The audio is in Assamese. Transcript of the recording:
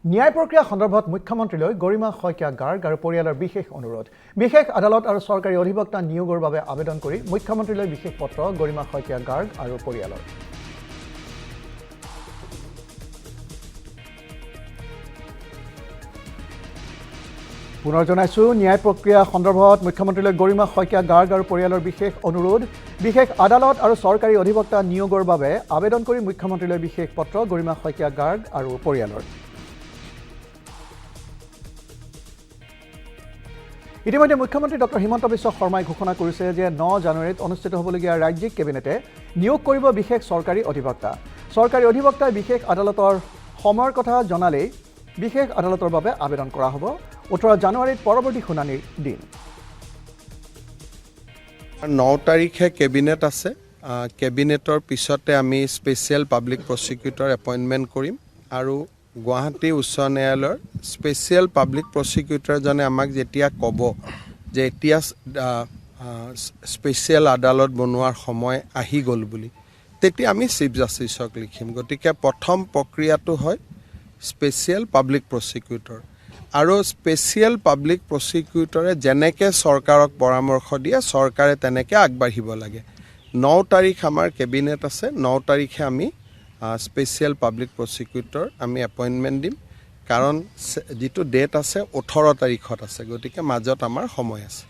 ন্যায় প্ৰক্ৰিয়া সন্দৰ্ভত মুখ্যমন্ত্ৰীলৈ গৰিমা শইকীয়া গাৰ্গ আৰু পৰিয়ালৰ বিশেষ অনুৰোধ বিশেষ আদালত আৰু চৰকাৰী অধিবক্তা নিয়োগৰ বাবে আবেদন কৰি মুখ্যমন্ত্ৰীলৈ বিশেষ পত্ৰ গৰিমা শইকীয়া গাৰ্গ আৰু পৰিয়ালৰ পুনৰ জনাইছো ন্যায় প্ৰক্ৰিয়া সন্দৰ্ভত মুখ্যমন্ত্ৰীলৈ গৰিমা শইকীয়া গাৰ্গ আৰু পৰিয়ালৰ বিশেষ অনুৰোধ বিশেষ আদালত আৰু চৰকাৰী অধিবক্তা নিয়োগৰ বাবে আবেদন কৰি মুখ্যমন্ত্ৰীলৈ বিশেষ পত্ৰ গৰিমা শইকীয়া গাৰ্গ আৰু পৰিয়ালৰ ইতিমধ্যে মুখ্যমন্ত্ৰী ডক্টৰ হিমন্ত বিশ্ব শৰ্মাই ঘোষণা কৰিছে যে 9 জানুৱাৰীত অনুষ্ঠিত হ'বলগীয়া ৰাজ্যিক কেবিনেটে নিয়োগ কৰিব বিশেষ চৰকাৰী অধিবক্তা চৰকাৰী অধিবক্তাই বিশেষ আদালতৰ সময়ৰ কথা জনালেই বিশেষ আদালতৰ বাবে আবেদন কৰা হ'ব 18 জানুৱাৰীত পৰৱৰ্তী শুনানিৰ দিন 9 তাৰিখে কেবিনেট আছে কেবিনেটৰ পিছতে আমি স্পেচিয়েল পাব্লিক প্ৰসিকিউটৰ এপইণ্টমেণ্ট কৰিম আৰু গুৱাহাটী উচ্চ ন্যায়ালয়ৰ স্পেচিয়েল পাব্লিক প্ৰসিকিউটৰজনে আমাক যেতিয়া ক'ব যে এতিয়া স্পেচিয়েল আদালত বনোৱাৰ সময় আহি গ'ল বুলি তেতিয়া আমি চিফ জাষ্টিছক লিখিম গতিকে প্ৰথম প্ৰক্ৰিয়াটো হয় স্পেচিয়েল পাব্লিক প্ৰসিকিউটৰ আৰু স্পেচিয়েল পাব্লিক প্ৰসিকিউটৰে যেনেকৈ চৰকাৰক পৰামৰ্শ দিয়ে চৰকাৰে তেনেকৈ আগবাঢ়িব লাগে 9 তাৰিখ আমাৰ কেবিনেট আছে 9 তাৰিখে আমি স্পেচিয়েল পাব্লিক প্ৰসিকিউটৰ আমি এপইণ্টমেণ্ট দিম কাৰণ যিটো ডেট আছে 18 তাৰিখত আছে গতিকে মাজত আমাৰ সময় আছে